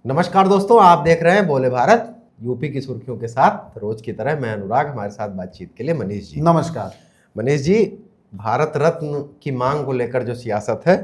नमस्कार दोस्तों, आप देख रहे हैं बोले भारत। यूपी की सुर्खियों के साथ रोज की तरह मैं अनुराग, हमारे साथ बातचीत के लिए मनीष जी। नमस्कार। मनीष जी, भारत रत्न की मांग को लेकर जो सियासत है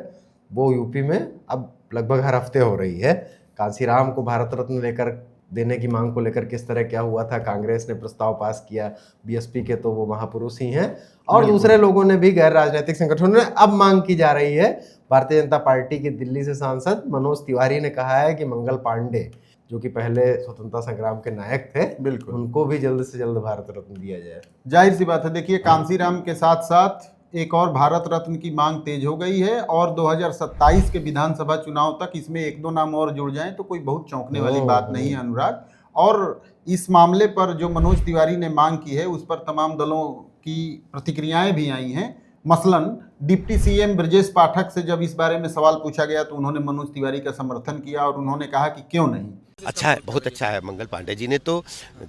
वो यूपी में अब लगभग हर हफ्ते हो रही है। कांसीराम को भारत रत्न लेकर देने की मांग को लेकर किस तरह क्या हुआ था, कांग्रेस ने प्रस्ताव पास किया, बीएसपी के तो वो महापुरुष ही हैं और दूसरे लोगों ने भी, गैर राजनीतिक संगठनों ने अब मांग की जा रही है। भारतीय जनता पार्टी के दिल्ली से सांसद मनोज तिवारी ने कहा है कि मंगल पांडे, जो कि पहले स्वतंत्रता संग्राम के नायक थे, बिल्कुल, उनको भी जल्द से जल्द भारत रत्न दिया जाए। जाहिर सी बात है। देखिए, कांसीराम के साथ साथ एक और भारत रत्न की मांग तेज हो गई है और 2027 के विधानसभा चुनाव तक इसमें एक दो नाम और जुड़ जाएं तो कोई बहुत चौंकने वाली बात नहीं है, अनुराग। और इस मामले पर जो मनोज तिवारी ने मांग की है उस पर तमाम दलों की प्रतिक्रियाएं भी आई हैं। मसलन डिप्टी सीएम ब्रजेश पाठक से जब इस बारे में सवाल पूछा गया तो उन्होंने मनोज तिवारी का समर्थन किया और उन्होंने कहा कि क्यों नहीं। अच्छा है, बहुत अच्छा है। मंगल पांडे जी ने तो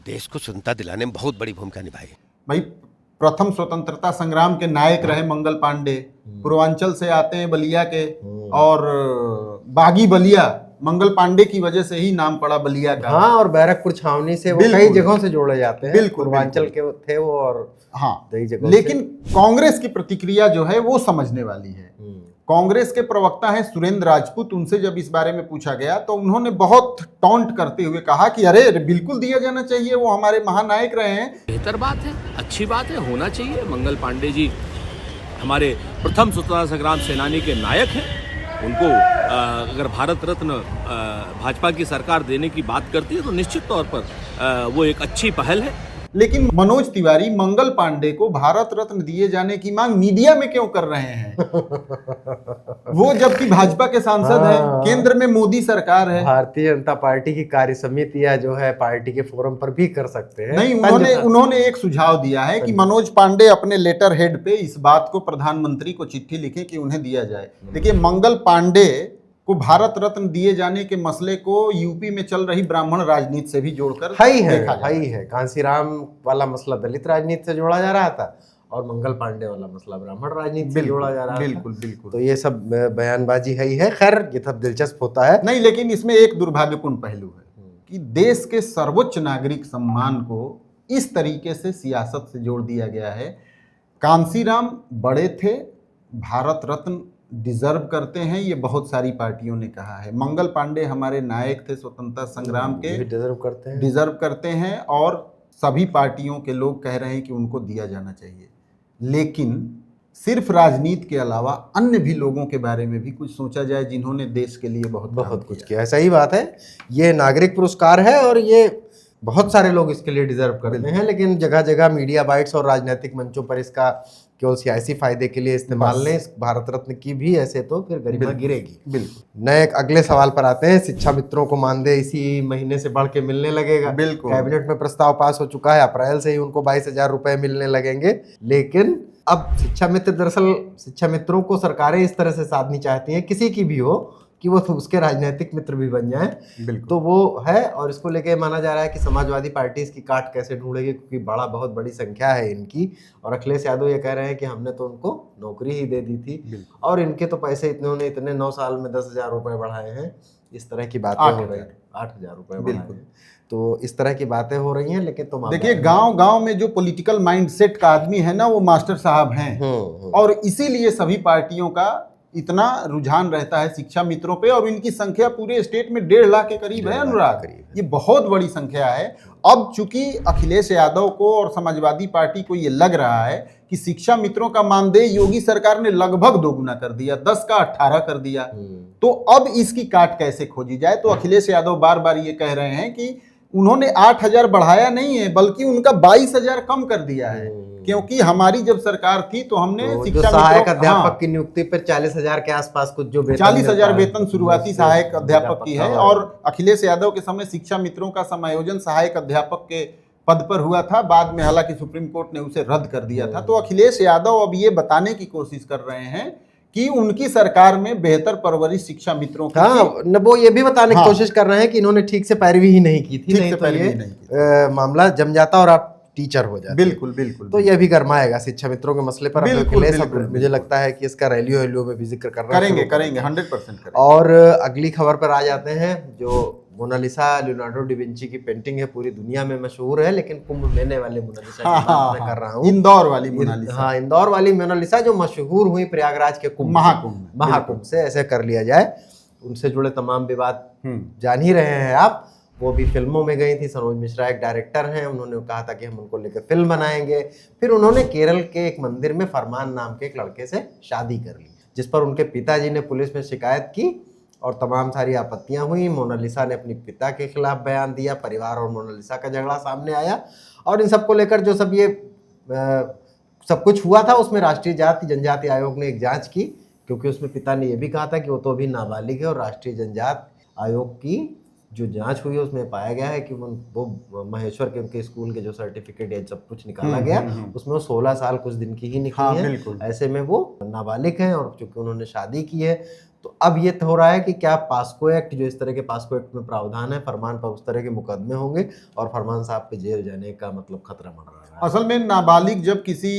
देश को स्वतंत्रता दिलाने में बहुत बड़ी भूमिका निभाई। भाई, प्रथम स्वतंत्रता संग्राम के नायक रहे मंगल पांडे। पूर्वांचल से आते हैं, बलिया के, और बागी बलिया मंगल पांडे की वजह से ही नाम पड़ा बलिया का। हाँ, और बैरकपुर छावनी से वो कई जगहों से जोड़े जाते हैं। बिल्कुल, पूर्वांचल के थे वो, और हाँ, कई जगहों लेकिन कांग्रेस की प्रतिक्रिया जो है वो समझने वाली है। कांग्रेस के प्रवक्ता हैं सुरेंद्र राजपूत, उनसे जब इस बारे में पूछा गया तो उन्होंने बहुत टॉन्ट करते हुए कहा कि अरे बिल्कुल दिया जाना चाहिए, वो हमारे महानायक रहे हैं। बेहतर बात है, अच्छी बात है, होना चाहिए। मंगल पांडे जी हमारे प्रथम स्वतंत्रता संग्राम सेनानी के नायक हैं। उनको अगर भारत रत्न भाजपा की सरकार देने की बात करती है तो निश्चित तौर पर वो एक अच्छी पहल है। लेकिन मनोज तिवारी मंगल पांडे को भारत रत्न दिए जाने की मांग मीडिया में क्यों कर रहे हैं? वो जबकि भाजपा के सांसद हैं, केंद्र में मोदी सरकार है। भारतीय जनता पार्टी की कार्य समितियां जो है पार्टी के फोरम पर भी कर सकते हैं। नहीं, उन्होंने एक सुझाव दिया है कि मनोज पांडे अपने लेटर हेड पे इस बात को प्रधानमंत्री को चिट्ठी लिखें कि उन्हें दिया जाए। देखिए, मंगल पांडे को भारत रत्न दिए जाने के मसले को यूपी में चल रही ब्राह्मण राजनीति से भी जोड़कर देखा है। कांसीराम वाला मसला दलित राजनीति से जोड़ा जा रहा था और मंगल पांडे वाला मसला ब्राह्मण राजनीति से जोड़ा जा रहा है। बिल्कुल। तो ये सब बयानबाजी है। खैर, ये सब दिलचस्प होता है। नहीं, लेकिन इसमें एक दुर्भाग्यपूर्ण पहलू है कि देश के सर्वोच्च नागरिक सम्मान को इस तरीके से सियासत से जोड़ दिया गया है। कांसीराम बड़े थे, भारत रत्न डिजर्व करते हैं, ये बहुत सारी पार्टियों ने कहा है। मंगल पांडे हमारे नायक थे स्वतंत्रता संग्राम के, डिजर्व करते हैं और सभी पार्टियों के लोग कह रहे हैं कि उनको दिया जाना चाहिए। लेकिन सिर्फ राजनीति के अलावा अन्य भी लोगों के बारे में भी कुछ सोचा जाए जिन्होंने देश के लिए बहुत कुछ किया है। सही बात है, ये नागरिक पुरस्कार है और ये बहुत सारे लोग इसके लिए डिजर्व करते हैं, लेकिन जगह जगह मीडिया बाइट्स और राजनीतिक मंचों पर इसका केवल सियासी फायदे के लिए इस्तेमाल ने भारत रत्न की भी ऐसे तो फिर गरिमा गिरेगी। बिल्कुल। नए अगले सवाल पर आते हैं। शिक्षा मित्रों को मानदेय इसी महीने से बढ़ के मिलने लगेगा। बिल्कुल। कैबिनेट में प्रस्ताव पास हो चुका है, अप्रैल से ही उनको 22,000 रुपए मिलने लगेंगे। लेकिन अब शिक्षा मित्र, दरअसल शिक्षा मित्रों को सरकारें इस तरह से साधनी चाहती हैं, किसी की भी हो, कि वो उसके राजनीतिक मित्र भी बन जाएं। तो वो है, और इसको लेके माना जा रहा है कि समाजवादी पार्टी इसकी काट कैसे ढूंढेगी, क्योंकि बहुत बड़ी संख्या है इनकी। और अखिलेश यादव ये कह रहे हैं कि हमने तो उनको नौकरी ही दे दी थी और इनके तो पैसे इतने 9 साल में 10,000 रुपए बढ़ाए हैं। इस तरह की बातें हो रही हैं। 8,000 रुपए बढ़ाए हैं। तो इस तरह की बातें हो रही हैं। लेकिन तो देखिए, गांव में जो पॉलिटिकल माइंडसेट का आदमी है ना, वो मास्टर साहब हैं। और इसीलिए सभी पार्टियों का इतना रुझान रहता है शिक्षा मित्रों पे, और इनकी संख्या पूरे स्टेट में 1.5 लाख के करीब है, अनुराग। ये बहुत बड़ी संख्या है। अब चूंकि अखिलेश यादव को और समाजवादी पार्टी को ये लग रहा है कि शिक्षा मित्रों का मानदेय योगी सरकार ने लगभग 2 गुना कर दिया, 10 का 18 कर दिया, तो अब इसकी काट कैसे खोजी जाए। तो अखिलेश यादव बार बार ये कह रहे हैं कि उन्होंने 8,000 बढ़ाया नहीं है, बल्कि उनका 22,000 कम कर दिया है, क्योंकि हमारी जब सरकार थी तो हमने शिक्षा सहायक अध्यापक की नियुक्ति पर 40,000 के आसपास कुछ जो 40,000 वेतन शुरुआती सहायक अध्यापक की है। और अखिलेश यादव के समय शिक्षा मित्रों का समायोजन सहायक अध्यापक के पद पर हुआ था। बाद में हालांकि सुप्रीम कोर्ट ने उसे रद्द कर दिया था। तो अखिलेश यादव अब ये बताने की कोशिश कर रहे हैं कि उनकी सरकार में बेहतर परवरिश शिक्षा मित्रों की वो ये भी बताने की कोशिश कर रहे हैं कि इन्होंने ठीक से पैरवी ही नहीं की थी, नहीं तो ये मामला जम जाता और आप टीचर हो जाते। बिल्कुल। तो ये भी गरमाएगा शिक्षा मित्रों के मसले पर। मुझे लगता है कि इसका रैलियों में भी जिक्र करेंगे 100% करेंगे। और अगली खबर पर आ जाते हैं, जो मोनालिसा लियोनार्डो डी विंची की पेंटिंग है, पूरी दुनिया में मशहूर है, लेकिन कुंभ मेले वाले मोनालिसा की बात मैं कर रहा हूँ। इंदौर वाली मोनालिसा। हाँ, इंदौर वाली मोनालिसा जो मशहूर हुई प्रयागराज के महाकुंभ से, ऐसे कर लिया जाए। उनसे जुड़े तमाम विवाद जान ही रहे हैं आप। वो भी फिल्मों में गई थी। सरोज मिश्रा एक डायरेक्टर हैं, उन्होंने कहा था कि हम उनको लेकर फिल्म बनाएंगे। फिर उन्होंने केरल के एक मंदिर में फरमान नाम के एक लड़के से शादी कर ली, जिस पर उनके पिताजी ने पुलिस में शिकायत की और तमाम सारी आपत्तियां हुई। मोनालिसा ने अपने पिता के खिलाफ बयान दिया, परिवार और मोनालिसा का झगड़ा सामने आया। और इन सबको लेकर जो सब ये सब कुछ हुआ था, उसमें राष्ट्रीय जाति जनजाति आयोग ने एक जांच की, क्योंकि उसमें पिता ने यह भी कहा था कि वो तो अभी नाबालिग है। और राष्ट्रीय जनजाति आयोग की जो जांच हुई है उसमें पाया गया है कि वो महेश्वर के उनके स्कूल के जो सर्टिफिकेट है सब कुछ निकाला गया, उसमें वो 16 साल कुछ दिन की ही निकली है। ऐसे में वो नाबालिग हैं और चूंकि उन्होंने शादी की है, तो अब ये हो रहा है कि क्या पास्को एक्ट, जो इस तरह के पास्को एक्ट में प्रावधान है, फरमान पर उस तरह के मुकदमे होंगे और फरमान साहब पे जेल जाने का मतलब खतरा बढ़ रहा है। असल में नाबालिग जब किसी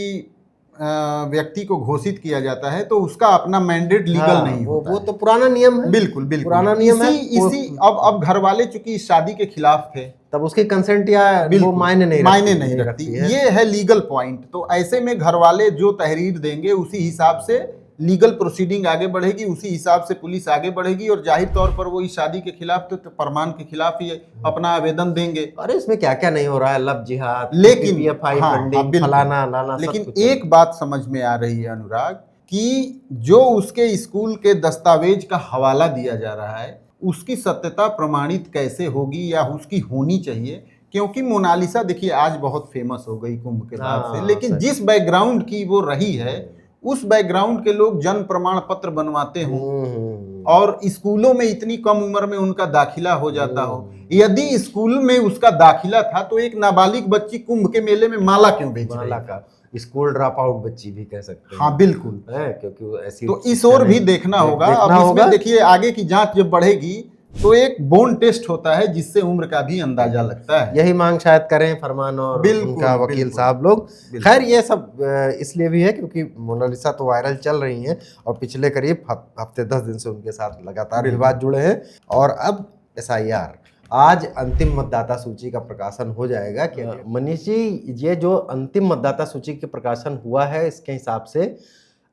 व्यक्ति को घोषित किया जाता है तो उसका अपना मैंडेट लीगल नहीं होता। वो तो पुराना नियम है। बिल्कुल पुराना नियम है। इसी अब घर वाले चूंकि इस शादी के खिलाफ थे, तब उसकी कंसेंट या वो मायने नहीं रखती है। ये है लीगल पॉइंट। तो ऐसे में घर वाले जो तहरीर देंगे उसी हिसाब से लीगल प्रोसीडिंग आगे बढ़ेगी, उसी हिसाब से पुलिस आगे बढ़ेगी और जाहिर तौर पर वो इस शादी के खिलाफ तो फरमान के खिलाफ ही अपना आवेदन देंगे। अरे इसमें क्या क्या नहीं हो रहा है, लव जिहाद, लेकिन फलाना लाना, लेकिन एक बात समझ में आ रही है अनुराग, कि जो उसके स्कूल के दस्तावेज का हवाला दिया जा रहा है उसकी सत्यता प्रमाणित कैसे होगी या उसकी होनी चाहिए। क्योंकि मोनालिसा देखिए आज बहुत फेमस हो गई कुंभ के बाद से, लेकिन जिस बैकग्राउंड की वो रही है उस बैकग्राउंड के लोग जन्म प्रमाण पत्र बनवाते हों और स्कूलों में इतनी कम उम्र में उनका दाखिला हो जाता हो। यदि स्कूल में उसका दाखिला था तो एक नाबालिग बच्ची कुंभ के मेले में माला क्यों बेच रही है? का स्कूल ड्रॉप आउट बच्ची भी कह सकते हैं। हाँ बिल्कुल है, क्योंकि ऐसी तो इस ओर भी देखना होगा। अब इसमें देखिए आगे की जांच जब बढ़ेगी तो एक बोन टेस्ट होता है जिससे उम्र का भी अंदाजा लगता है। यही मांग शायद करें फरमान और उनका वकील साहब लोग। खैर ये सब इसलिए भी है क्योंकि मोनालिसा तो वायरल चल रही हैं और पिछले करीब हफ्ते 10 दिन से उनके साथ लगातार विवाद जुड़े हैं। और अब SIR, आज अंतिम मतदाता सूची का प्रकाशन हो जाएगा। कि मनीष जी, ये जो अंतिम मतदाता सूची के प्रकाशन हुआ है, इसके हिसाब से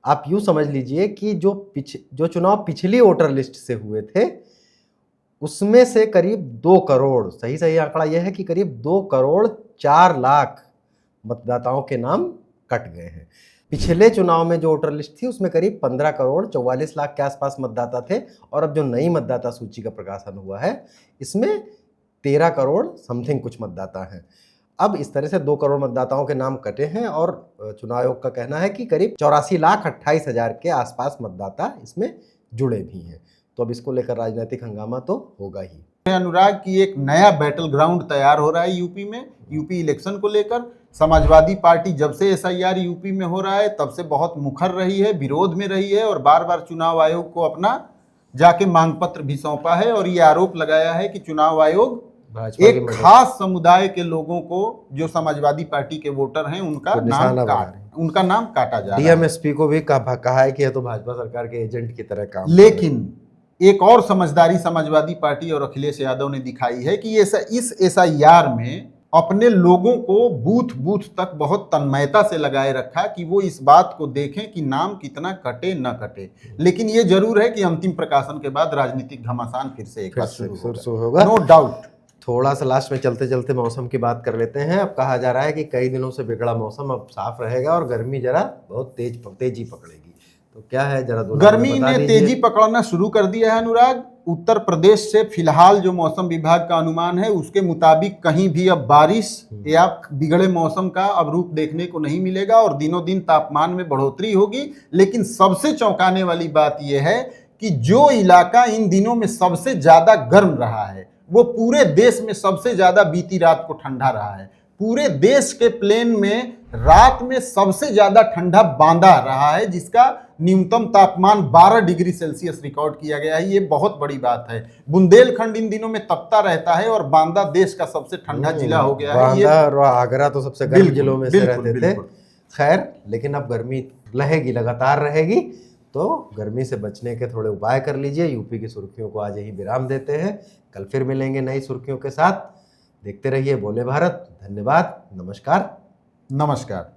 आप यूँ समझ लीजिए कि जो चुनाव पिछली वोटर लिस्ट से हुए थे उसमें से करीब 2 करोड़, सही आंकड़ा यह है कि करीब 2 करोड़ 4 लाख मतदाताओं के नाम कट गए हैं। पिछले चुनाव में जो वोटर लिस्ट थी उसमें करीब 15 करोड़ 44 लाख के आसपास मतदाता थे और अब जो नई मतदाता सूची का प्रकाशन हुआ है इसमें 13 करोड़ समथिंग कुछ मतदाता हैं। अब इस तरह से 2 करोड़ मतदाताओं के नाम कटे हैं और चुनाव आयोग का कहना है कि करीब 84,28,000 के आसपास मतदाता इसमें जुड़े भी हैं। तो अब इसको लेकर राजनीतिक हंगामा तो होगा ही। अनुराग की एक नया बैटल ग्राउंड तैयार हो रहा है यूपी में। यूपी इलेक्शन को लेकर समाजवादी पार्टी जब से SIR यूपी में हो रहा है तब से बहुत मुखर रही है, विरोध में रही है और बार बार चुनाव आयोग को अपना जाके मांग पत्र भी सौंपा है और ये आरोप लगाया है कि चुनाव आयोग एक खास समुदाय के लोगों को, जो समाजवादी पार्टी के वोटर हैं, उनका नाम काटा जा रहा है। DMSP को भी कहा है कि यह तो भाजपा सरकार के एजेंट की तरह काम। लेकिन एक और समझदारी समाजवादी पार्टी और अखिलेश यादव ने दिखाई है कि इस SIR में अपने लोगों को बूथ बूथ तक बहुत तन्मयता से लगाए रखा कि वो इस बात को देखें कि नाम कितना कटे न कटे। लेकिन ये जरूर है कि अंतिम प्रकाशन के बाद राजनीतिक घमासान फिर से एक बार शुरू होगा, नो डाउट। थोड़ा सा लास्ट में चलते चलते मौसम की बात कर लेते हैं। अब कहा जा रहा है कि कई दिनों से बिगड़ा मौसम अब साफ रहेगा और गर्मी जरा बहुत तेजी पकड़ेगी। तो क्या है, जरा गर्मी ने तेजी पकड़ना शुरू कर दिया है अनुराग। उत्तर प्रदेश से फिलहाल जो मौसम विभाग का अनुमान है उसके मुताबिक कहीं भी अब बारिश या बिगड़े मौसम का अब रूप देखने को नहीं मिलेगा और दिनों दिन तापमान में बढ़ोतरी होगी। लेकिन सबसे चौंकाने वाली बात यह है कि जो इलाका इन दिनों में सबसे ज्यादा गर्म रहा है वो पूरे देश में सबसे ज्यादा बीती रात को ठंडा रहा है। पूरे देश के प्लेन में रात में सबसे ज्यादा ठंडा बांदा रहा है, जिसका न्यूनतम तापमान 12 डिग्री सेल्सियस रिकॉर्ड किया गया है। ये बहुत बड़ी बात है। बुंदेलखंड इन दिनों में तपता रहता है और बांदा देश का सबसे ठंडा जिला हो गया है। ये आगरा तो सबसे गर्म जिलों में से रहते थे। खैर, लेकिन अब गर्मी रहेगी, लगातार रहेगी। तो गर्मी से बचने के थोड़े उपाय कर लीजिए। यूपी की सुर्खियों को आज यही विराम देते हैं, कल फिर मिलेंगे नई सुर्खियों के साथ। देखते रहिए बोले भारत। धन्यवाद, नमस्कार। नमस्कार।